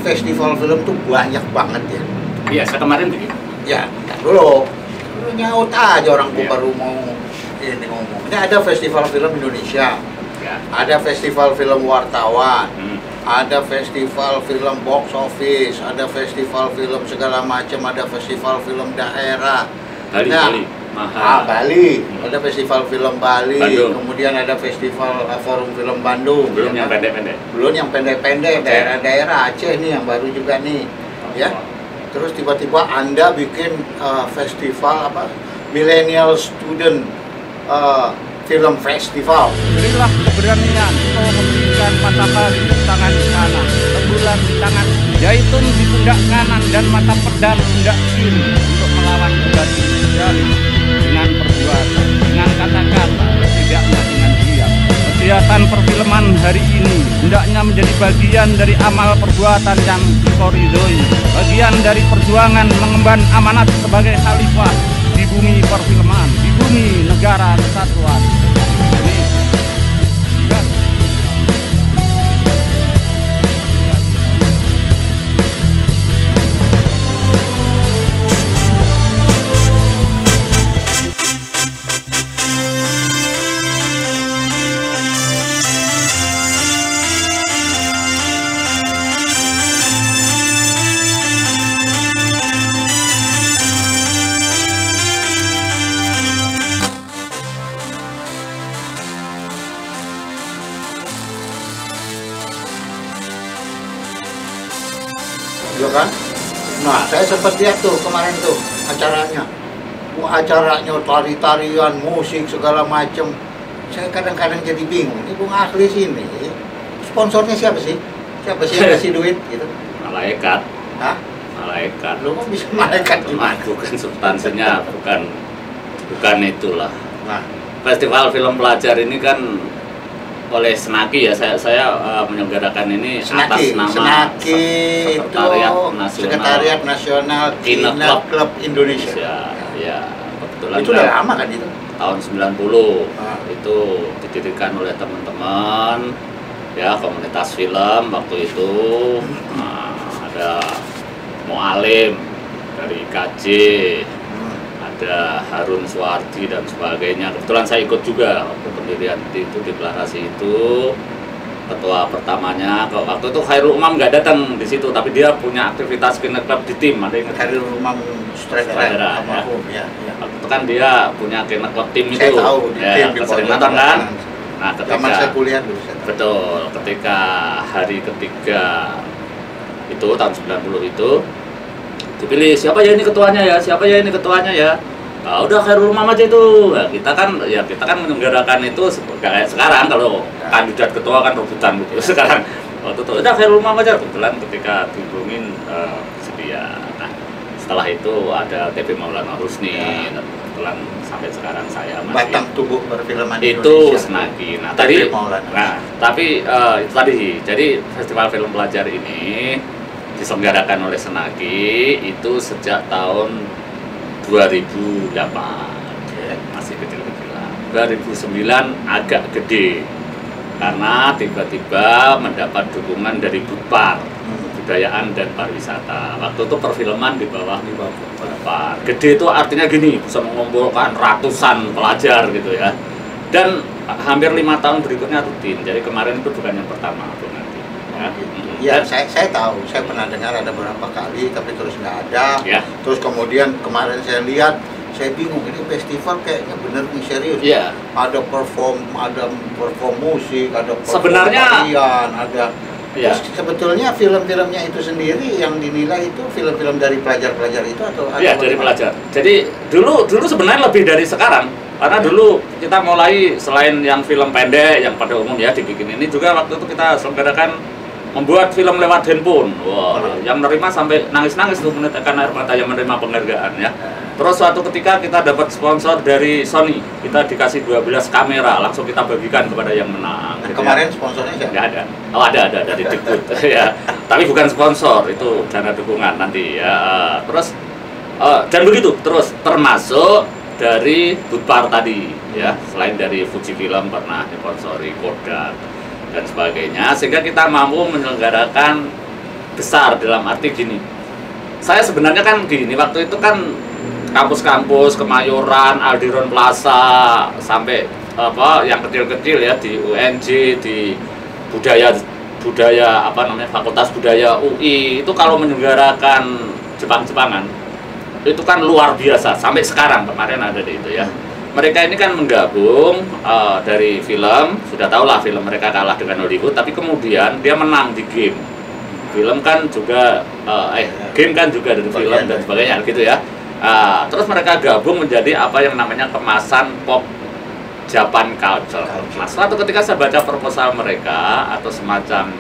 Festival film tuh banyak banget ya. Iya, saya kemarin begitu. Ya, dulu nyaut aja orang gua Iya. baru mau ini ngomong. Ini ada festival film Indonesia, Ya. ada festival film wartawan, Hmm. ada festival film box office, ada festival film segala macam, ada festival film daerah. Bali, Nah, Bali, mahal. Bali, ada festival film Bali, Bandung. kemudian ada festival forum film Bandung. Belum ya yang kan? pendek-pendek. Belum yang pendek-pendek, Aceh. daerah-daerah Aceh nih yang baru juga nih, ya. Terus tiba-tiba Anda bikin festival apa? Millennial Student Film Festival. Berilah keberanian kau memberikan matahari di tangan kanan, rembulan di tangan kiri, zaitun di pundak kanan dan mata pedang pundak kiri untuk melawan negatif sosialis dengan perbuatan, dengan kata-kata, setidaknya dengan diam. Kegiatan perfilman hari ini hendaknya menjadi bagian dari amal perbuatan yang dikoridoi, bagian dari perjuangan mengemban amanat sebagai khalifah di bumi perfilman, di bumi negara kesatuan. Ini juga Ya kan? Nah, saya sempat lihat tuh kemarin tuh acaranya. Wah, acaranya tari-tarian, musik segala macem. Saya kadang-kadang jadi bingung. Ini Bung Akhlis ini sponsornya siapa sih? Siapa sih yang kasih duit gitu? Malaikat. Hah? Malaikat. Lu kok bisa malaikat gimana? Bukan substansinya, bukan itulah. Nah, Festival film pelajar ini kan oleh Senaki ya, saya menyelenggarakan ini atas nama Senaki itu Sekretariat Nasional Kina Kina Klub Indonesia. Ya, kebetulan Itu udah lama kan itu? tahun 90 Ah. itu didirikan oleh teman-teman ya komunitas film waktu itu. Nah, ada Mualim dari IKJ, ada Harun Suwardi dan sebagainya. Kebetulan saya ikut juga waktu pendirian itu, deklarasi itu. Ketua pertamanya waktu itu Khairul Umam nggak datang di situ, tapi dia punya aktivitas kina klub di tim. Ada yang Khairul Umam Sutradara, almarhum ya. waktu itu kan dia punya kina klub tim itu. Saya tahu di Ya, tim di sering Pondok nonton kan. Makanan. Nah, Zaman saya kuliah dulu saya tahu. betul, ketika hari ketiga itu tahun 90 itu dipilih siapa ya ini ketuanya ya, siapa ya ini ketuanya ya. Nah, udah Khairul Umam aja itu. Nah, kita kan menyelenggarakan itu kayak sekarang kalau kandidat ketua kan rebutan gitu. Sekarang waktu itu udah Khairul Umam aja. Kebetulan ketika dihubungin sedia. Nah, setelah itu ada TV Maulana Husni. Dan kebetulan sampai sekarang saya masih Batang tubuh perfilman itu Indonesia. Senaki. Nah, TV tadi Maulana. tapi itu tadi jadi festival film pelajar ini diselenggarakan oleh Senaki itu sejak tahun 2008. Masih kecil-kecilan. 2009 agak gede karena tiba-tiba mendapat dukungan dari Budpar Kebudayaan dan Pariwisata. Waktu itu perfilman di bawah Budpar. Gede itu artinya gini, bisa mengumpulkan ratusan pelajar gitu ya. Dan hampir 5 tahun berikutnya rutin. Jadi kemarin itu bukan yang pertama tuh nanti. Ya. Ya, saya tahu, saya pernah dengar ada beberapa kali, tapi terus nggak ada. Ya. Terus kemudian kemarin saya lihat, saya bingung, ini festival kayaknya bener nih serius. Iya. Ada perform musik, ada perform Sebenarnya tarian, ada. Iya. Terus sebetulnya film-filmnya itu sendiri yang dinilai itu film-film dari pelajar-pelajar itu atau Iya, dari pelajar. Jadi dulu sebenarnya lebih dari sekarang. Karena dulu kita mulai selain yang film pendek yang pada umum ya dibikin ini juga waktu itu kita selenggarakan membuat film lewat handphone. Wah, yang menerima sampai nangis-nangis tuh meneteskan air mata yang menerima penghargaan ya. Terus suatu ketika kita dapat sponsor dari Sony, kita dikasih 12 kamera, langsung kita bagikan kepada yang menang. Nah, gitu kemarin ya. sponsornya siapa? Nggak ada. Oh, ada dari Dikbud ya. Tapi bukan sponsor, itu dana dukungan nanti ya. Terus dan begitu terus termasuk dari Budpar tadi ya, selain dari Fuji Film pernah disponsori Kodak dan sebagainya, sehingga kita mampu menyelenggarakan besar dalam arti gini. Saya sebenarnya kan gini, waktu itu kan kampus-kampus Kemayoran, Aldiron Plaza, sampai apa yang kecil-kecil ya di UNJ, di budaya apa namanya Fakultas Budaya UI itu kalau menyelenggarakan Jepang-Jepangan itu kan luar biasa sampai sekarang. Kemarin ada di itu ya. Mereka ini kan menggabung dari film, sudah tahu lah film mereka kalah dengan Hollywood, tapi kemudian dia menang di game. Film kan juga game kan juga dari film dan sebagainya gitu ya. Terus mereka gabung menjadi apa yang namanya kemasan pop Japan culture. Nah, suatu ketika saya baca proposal mereka atau semacam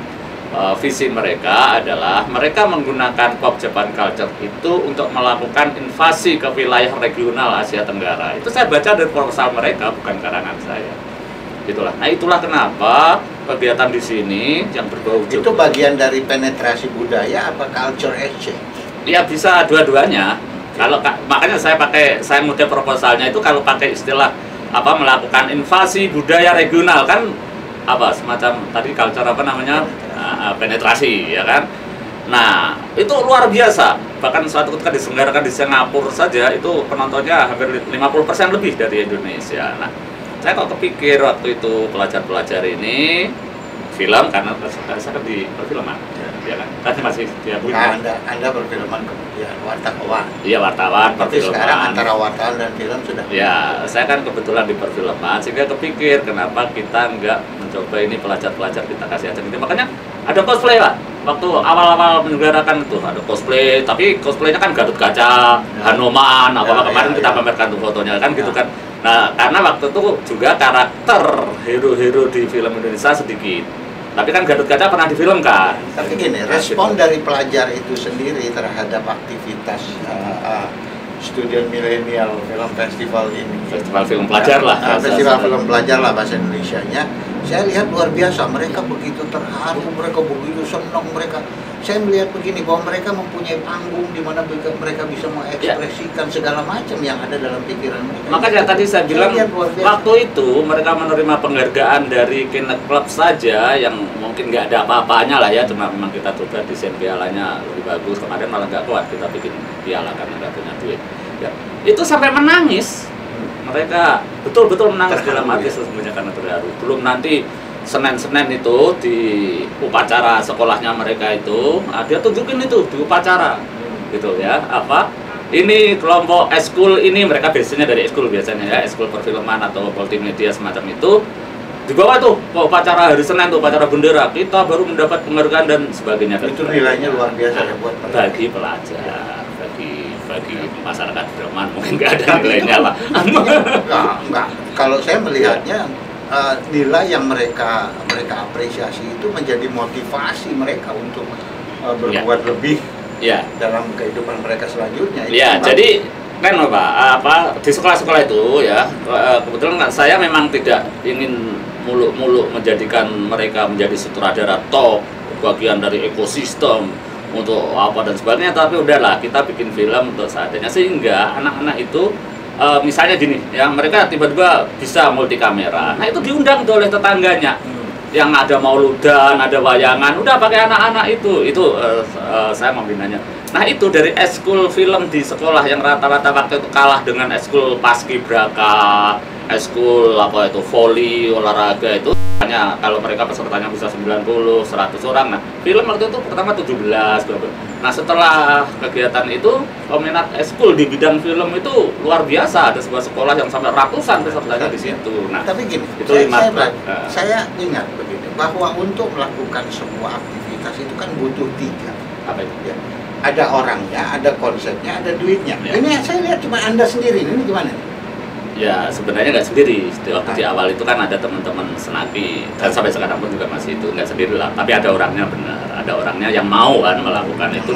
visi mereka adalah mereka menggunakan pop Japan culture itu untuk melakukan invasi ke wilayah regional Asia Tenggara. Itu saya baca dari proposal mereka, bukan karangan saya. Itulah. Nah, itulah kenapa kegiatan di sini yang berbau itu bagian dari penetrasi budaya apa culture exchange? Ya bisa dua-duanya. Kalau makanya saya model proposalnya itu kalau pakai istilah apa melakukan invasi budaya regional kan apa semacam tadi culture apa namanya penetrasi ya kan. Nah itu luar biasa, bahkan suatu ketika diselenggarakan di Singapura saja itu penontonnya hampir 50% lebih dari Indonesia. Nah saya kok kepikir waktu itu pelajar-pelajar ini film karena saya kan di perfilman ya kan, tadi masih dia punya. Anda perfilman kemudian wartawan. Iya wartawan, tapi perfilman. sekarang antara wartawan dan film sudah. Ya, saya kan kebetulan di perfilman, sehingga kepikir kenapa kita nggak mencoba ini pelajar-pelajar kita kasih aja gitu. Makanya ada cosplay Pak. Waktu awal-awal menyelenggarakan itu ada cosplay, tapi cosplaynya kan Gatot Kaca, Hanoman, apa kemarin kita pamerkan tuh fotonya kan gitu kan. Nah, karena waktu itu juga karakter hero-hero di film Indonesia sedikit. Tapi kan Gatot Kaca pernah difilmkan. Tapi gini, respon dari pelajar itu sendiri terhadap aktivitas Studion Milenial Film Festival ini. Festival film pelajar lah. Festival film pelajar lah bahasa Indonesianya. Saya lihat luar biasa, mereka begitu terharu, mereka begitu senang, saya melihat begini bahwa mereka mempunyai panggung di mana mereka bisa mengekspresikan segala macam yang ada dalam pikiran mereka. Makanya tadi saya bilang waktu itu mereka menerima penghargaan dari Kinect Club saja yang mungkin nggak ada apa-apanya lah ya, cuma memang kita coba desain pialanya lebih bagus. Kemarin malah nggak kuat kita bikin piala karena nggak punya duit. Ya, itu sampai menangis. Mereka betul-betul menangis dalam hati sesungguhnya karena terharu. Belum nanti Senin-Senin itu di upacara sekolahnya mereka itu, dia tunjukin itu di upacara, gitu ya. Apa? Ini kelompok eskul ini mereka biasanya dari eskul biasanya ya, eskul perfilman atau multimedia semacam itu. Di bawah tuh upacara hari Senin tuh upacara bendera kita baru mendapat penghargaan dan sebagainya. Itu nilainya luar biasa ya buat bagi pelajar. Bagi masyarakat Bremen mungkin nggak ada nilainya lah. Enggak. Kalau saya melihatnya nilai yang mereka apresiasi itu menjadi motivasi mereka untuk berbuat lebih dalam kehidupan mereka selanjutnya. Ya, jadi kan apa di sekolah-sekolah itu ya kebetulan saya memang tidak ingin muluk-muluk menjadikan mereka menjadi sutradara top bagian dari ekosistem untuk apa dan sebagainya, tapi udahlah kita bikin film untuk seadanya sehingga anak-anak itu misalnya gini ya, mereka tiba-tiba bisa multi kamera, nah itu diundang tuh oleh tetangganya yang ada mauludan, ada wayangan, udah pakai anak-anak itu saya membinanya. Nah itu dari eskul film di sekolah yang rata-rata waktu itu kalah dengan eskul paskibraka, eskul apa itu voli olahraga itu hanya kalau mereka pesertanya bisa 90, 100 orang. Nah film waktu itu pertama 17, 20. Nah setelah kegiatan itu peminat eskul di bidang film itu luar biasa, ada sebuah sekolah yang sampai ratusan pesertanya di situ. Nah tapi gini, itu saya ingat begini bahwa untuk melakukan sebuah aktivitas itu kan butuh 3. Apa itu? Ya. Ada orangnya, ada konsepnya, ada duitnya. Ya. Ini saya lihat cuma Anda sendiri, ini gimana? Ya sebenarnya nggak sendiri. Waktu di awal itu kan ada teman-teman Senaki dan sampai sekarang pun juga masih itu nggak sendiri lah. Tapi ada orangnya benar, ada orangnya yang mau kan melakukan itu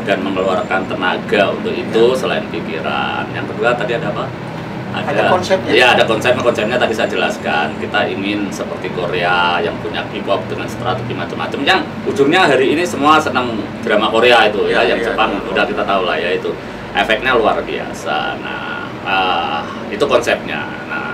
dan mengeluarkan tenaga untuk itu selain pikiran. Yang kedua tadi ada apa? Ada konsepnya. Ya ada konsepnya tadi saya jelaskan. Kita ingin seperti Korea yang punya K-pop dengan strategi macam-macam. Yang ujungnya hari ini semua senang drama Korea itu ya, yang Jepang udah kita tahu lah ya itu efeknya luar biasa. Nah itu konsepnya. Nah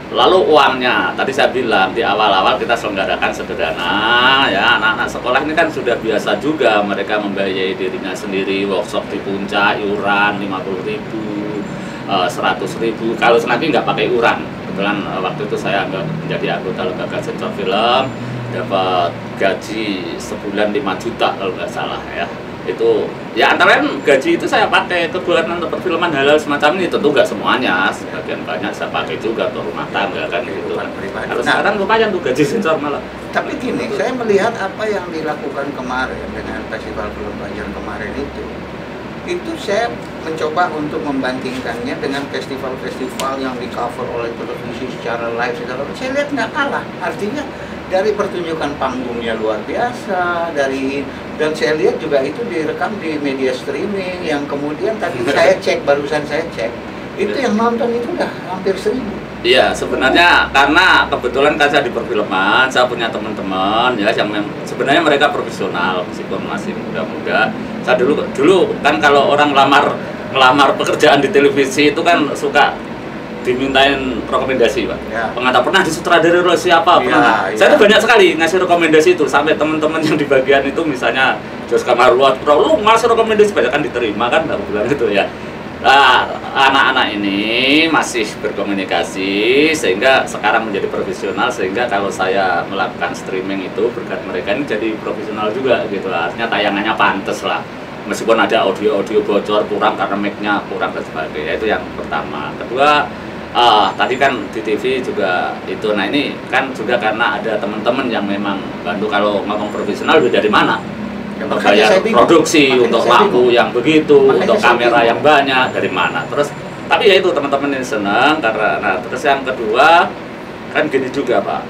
Lalu uangnya, tadi saya bilang di awal-awal kita selenggarakan sederhana, ya anak-anak sekolah ini kan sudah biasa juga mereka membiayai dirinya sendiri, workshop di puncak, iuran 50.000, 100.000. Kalau Senaki nggak pakai iuran, kebetulan waktu itu saya menjadi anggota lembaga sensor film, dapat gaji sebulan 5 juta kalau nggak salah ya. Itu ya antara lain gaji itu saya pakai kegiatan untuk perfilman halal semacam ini, tentu nggak semuanya, sebagian banyak saya pakai juga untuk rumah tangga kan gitu. Kalau sekarang lumayan tuh gaji sensor malah. Tapi gini, saya melihat apa yang dilakukan kemarin dengan festival film pelajar kemarin itu saya mencoba untuk membandingkannya dengan festival-festival yang di cover oleh televisi secara live secara saya lihat nggak kalah. Artinya dari pertunjukan panggungnya luar biasa, dan saya lihat juga itu direkam di media streaming yang kemudian tadi barusan saya cek itu yang nonton itu udah hampir 1.000. Iya, sebenarnya karena kebetulan kan saya di perfilman, saya punya teman-teman ya yang sebenarnya mereka profesional meskipun masih muda-muda. Saya dulu kan kalau orang ngelamar pekerjaan di televisi itu kan suka dimintain rekomendasi, Pak. Ya. Pengantar pernah disutradari oleh siapa? Pernah. Ya. Saya tuh banyak sekali ngasih rekomendasi itu sampai teman-teman yang di bagian itu misalnya Jos Kamarwa, lu ngasih rekomendasi banyak kan diterima kan, aku bilang gitu ya. Nah, anak-anak ini masih berkomunikasi sehingga sekarang menjadi profesional, sehingga kalau saya melakukan streaming itu berkat mereka ini jadi profesional juga gitu. Artinya tayangannya pantes lah. Meskipun ada audio bocor kurang karena mic-nya kurang dan sebagainya, itu yang pertama. Kedua, tadi kan di TV juga itu, nah ini kan juga karena ada teman-teman yang memang bantu. Kalau ngomong profesional udah dari mana? Untuk bayar produksi, untuk lampu yang begitu, untuk kamera yang banyak, dari mana? Terus, tapi ya itu teman-teman yang senang karena, nah terus yang kedua kan gini juga Pak,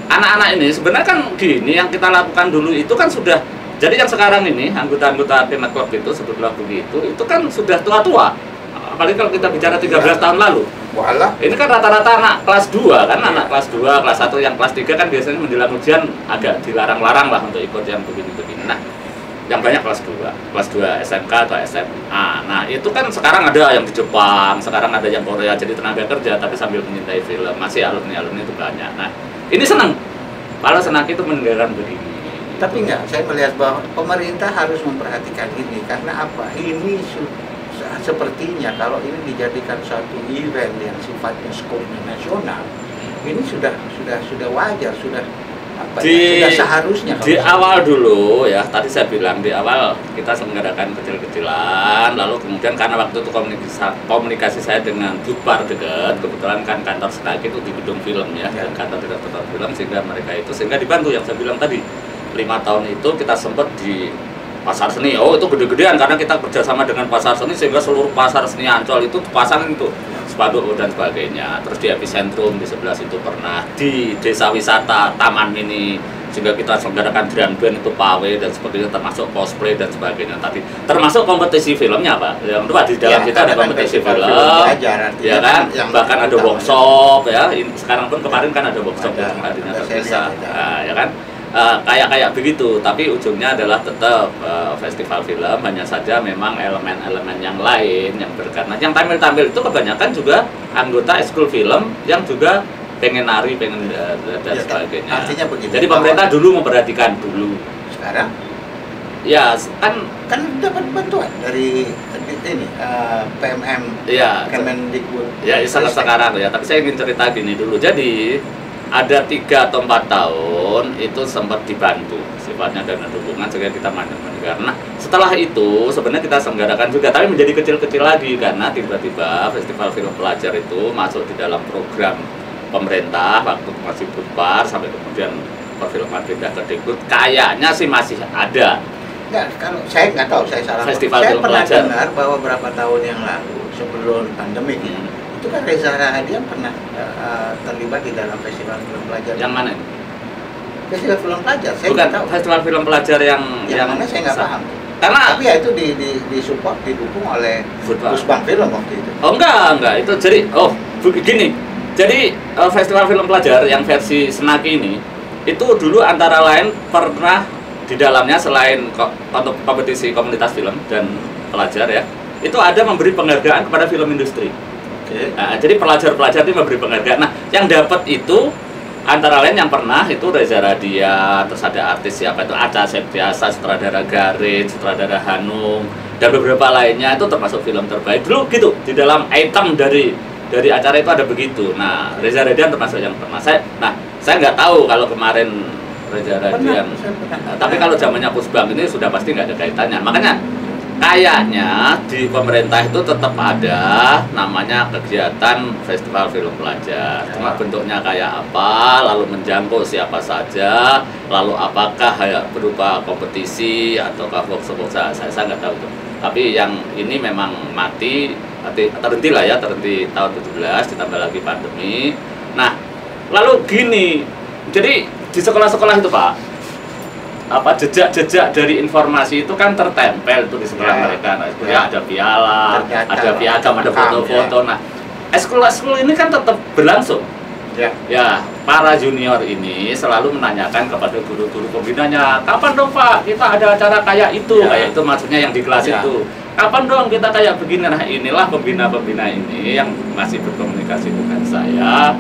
anak-anak ini sebenarnya kan gini, yang kita lakukan dulu itu kan sudah, jadi yang sekarang ini anggota-anggota tim network itu sebutlah begitu, itu kan sudah tua-tua. Apalagi kalau kita bicara 13 tahun lalu. Walah. Ini kan rata-rata anak kelas 2 kan, anak kelas 2, kelas 1, yang kelas 3 kan biasanya menjelang ujian agak dilarang-larang lah untuk ikut yang begini-begini. Nah, yang banyak kelas 2 SMK atau SMA. Nah, itu kan sekarang ada yang di Jepang, sekarang ada yang Korea, jadi tenaga kerja tapi sambil menyintai film. Masih alumni-alumni itu banyak. Nah, ini senang kalau Senaki itu mendengarkan begini. Tapi enggak, saya melihat bahwa pemerintah harus memperhatikan ini karena apa? Ini sepertinya kalau ini dijadikan suatu event yang sifatnya skopnya nasional, ini sudah wajar, sudah seharusnya. Di awal dulu ya, tadi saya bilang di awal kita selenggarakan kecil-kecilan, lalu kemudian karena waktu itu komunikasi saya dengan Budpar dekat, kebetulan kan kantor Senaki itu di gedung film ya, dan kantor direktur film, sehingga dibantu yang saya bilang tadi. 5 tahun itu kita sempat di pasar seni. Oh, itu gede-gedean karena kita kerjasama dengan pasar seni sehingga seluruh pasar seni Ancol itu pasang itu spanduk dan sebagainya. Terus di epicentrum di sebelah situ pernah, di desa wisata Taman Mini sehingga kita selenggarakan drum band itu pawe dan sebagainya, termasuk cosplay dan sebagainya. Tadi termasuk kompetisi filmnya Pak. Yang kedua di dalam kita ada kompetisi film, ya kan, bahkan ada workshop ya. Sekarang pun kemarin kan ada workshop yang tadinya terpisah, ya kan. Kayak begitu, tapi ujungnya adalah tetap festival film, hanya saja memang elemen-elemen yang lain yang berkarena yang tampil-tampil itu kebanyakan juga anggota ekskul film yang juga pengen nari, pengen dan sebagainya. Artinya begini. Jadi pemerintah dulu memperhatikan dulu. Sekarang? Ya kan dapat bantuan dari ini PMM, ya, Kemendikbud. Ya sekarang ya, tapi saya ingin cerita gini dulu. Jadi ada 3 atau 4 tahun itu sempat dibantu sifatnya dana dukungan sehingga kita mendengar. Nah setelah itu sebenarnya kita selenggarakan juga tapi menjadi kecil-kecil lagi karena tiba-tiba festival film pelajar itu masuk di dalam program pemerintah waktu masih Budpar sampai kemudian perfilman pindah ke Dikbud. Kayaknya sih masih ada. Enggak, kalau saya nggak tahu, saya salah. Festival saya film pernah pelajar dengar bahwa beberapa tahun yang lalu sebelum pandemi itu kan Reza Rahadian pernah terlibat di dalam festival film pelajar. Yang mana? Festival film pelajar. Saya bukan tahu. festival film pelajar yang mana saya nggak paham. Karena tapi ya itu disupport, didukung oleh Pusbang Film waktu itu. Oh enggak itu jadi begini. Jadi festival film pelajar yang versi Senaki ini itu dulu antara lain pernah di dalamnya selain kompetisi komunitas film dan pelajar ya, itu ada memberi penghargaan kepada film industri. Oke. Nah, jadi pelajar-pelajar itu memberi penghargaan. Nah, yang dapat itu antara lain yang pernah itu Reza Radian, terus ada artis siapa itu Acha Septriasa, sutradara Garin, sutradara Hanung, dan beberapa lainnya itu termasuk film terbaik dulu gitu. Di dalam item dari acara itu ada begitu. Nah, Reza Radian termasuk yang pernah saya nggak tahu kalau kemarin Reza Radian. Tapi kalau zamannya Pusbang ini sudah pasti nggak ada kaitannya. Makanya kayaknya di pemerintah itu tetap ada namanya kegiatan festival film pelajar. Cuma bentuknya kayak apa, lalu menjangkau siapa saja, lalu apakah berupa kompetisi ataukah workshop, saya nggak tahu tuh. Tapi yang ini memang terhenti lah ya, terhenti tahun 17 ditambah lagi pandemi. Nah, lalu gini, jadi di sekolah-sekolah itu Pak, jejak-jejak dari informasi itu kan tertempel tuh di sekolah mereka. Nah, ada piala, ada piagam, ada foto-foto. Nah, ekskul ini kan tetap berlangsung. Ya, para junior ini selalu menanyakan kepada guru-guru pembinanya, kapan dong Pak kita ada acara kayak itu, kayak itu maksudnya yang di kelas itu. Kapan dong kita kayak begini. Nah, inilah pembina-pembina ini yang masih berkomunikasi dengan saya.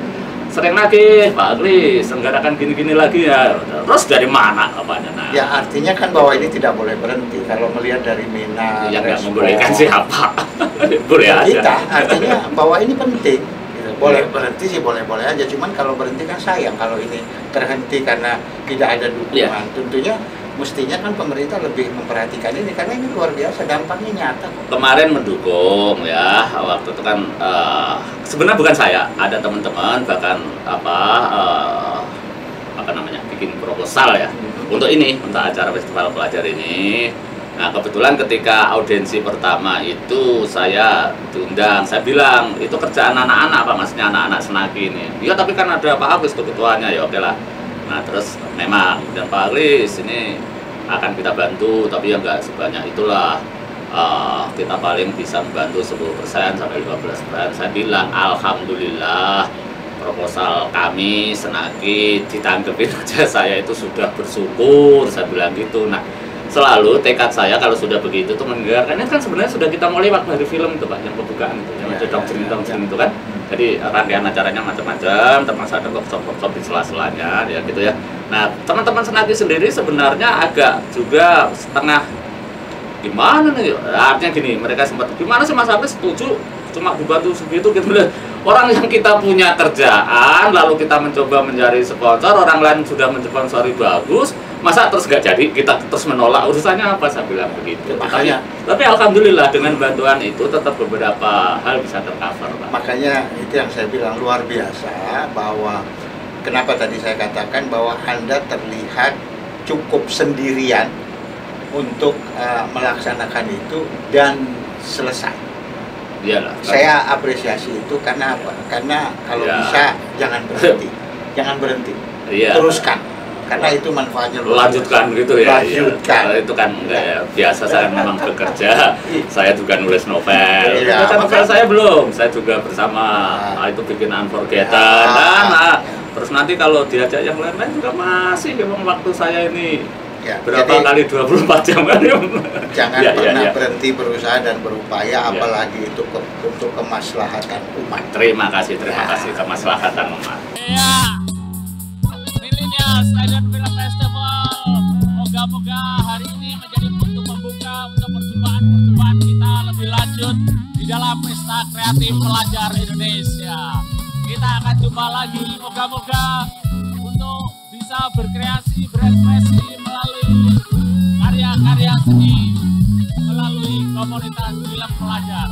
Sering lagi Pak Agli selenggarakan gini-gini lagi ya, terus dari mana apanya? Nah, ya artinya kan bahwa ini tidak boleh berhenti kalau melihat dari minat. Yang nggak membolehkan siapa? Boleh aja. Kita artinya bahwa ini penting. Gitu. Boleh berhenti sih boleh-boleh aja, cuman kalau berhenti kan sayang kalau ini terhenti karena tidak ada dukungan. Tentunya mestinya kan pemerintah lebih memperhatikan ini karena ini luar biasa, dampaknya nyata. Kemarin mendukung ya, waktu itu kan sebenarnya bukan saya, ada teman-teman bahkan apa namanya bikin proposal ya untuk acara festival pelajar ini. Nah, kebetulan ketika audiensi pertama itu saya diundang, saya bilang itu kerjaan anak-anak Pak, maksudnya anak-anak Senaki ini. Iya tapi kan ada Pak Agus tuh ketuanya, ya oke lah. Nah terus memang dan Pak Aglis ini akan kita bantu, tapi ya nggak sebanyak itulah. Kita paling bisa membantu 10% sampai 15%. Saya bilang alhamdulillah proposal kami Senaki ditanggepin aja, saya itu sudah bersyukur, saya bilang gitu. Nah selalu tekad saya kalau sudah begitu tuh mendengarkan, ini kan sebenarnya sudah kita mau lewat dari film itu Pak, yang pembukaan itu, yang ada dongeng itu kan. Jadi rangkaian acaranya macam-macam, termasuk ada workshop di sela-selanya, ya gitu ya. Nah, teman-teman Senaki sendiri sebenarnya agak juga setengah gimana nih? Artinya gini, mereka sempat gimana sih Mas Hafiz setuju cuma dibantu segitu gitu loh. Orang yang kita punya kerjaan, lalu kita mencoba mencari sponsor, orang lain sudah mensponsori bagus, masa terus nggak jadi, kita terus menolak, urusannya apa? Saya bilang begitu. Makanya, tapi alhamdulillah dengan bantuan itu tetap beberapa hal bisa tercover Pak. Makanya itu yang saya bilang luar biasa, bahwa kenapa tadi saya katakan bahwa Anda terlihat cukup sendirian untuk melaksanakan itu dan selesai. Iyalah. Saya apresiasi itu karena apa? Karena kalau bisa jangan berhenti, jangan berhenti, teruskan. Karena itu manfaatnya luar lanjutkan biasa. Gitu ya. Lanjutkan. Ya. Itu kan ya, biasa saya memang bekerja. Saya juga nulis novel. Baca novel saya belum. Saya juga bersama itu bikin Unforgotten. Terus nanti kalau diajak yang lain-lain juga masih memang waktu saya ini. Berapa kali 24 jam kan? Jangan pernah berhenti berusaha dan berupaya, apalagi itu untuk kemaslahatan umat. Terima kasih kemaslahatan umat. Iya, Millennial Stadion Film Festival. Moga-moga hari ini menjadi pintu pembuka untuk perjumpaan kita lebih lanjut di dalam pesta kreatif pelajar Indonesia. Kita akan jumpa lagi, moga-moga untuk bisa berkreasi, berekspresi melalui karya-karya seni, melalui komunitas film pelajar.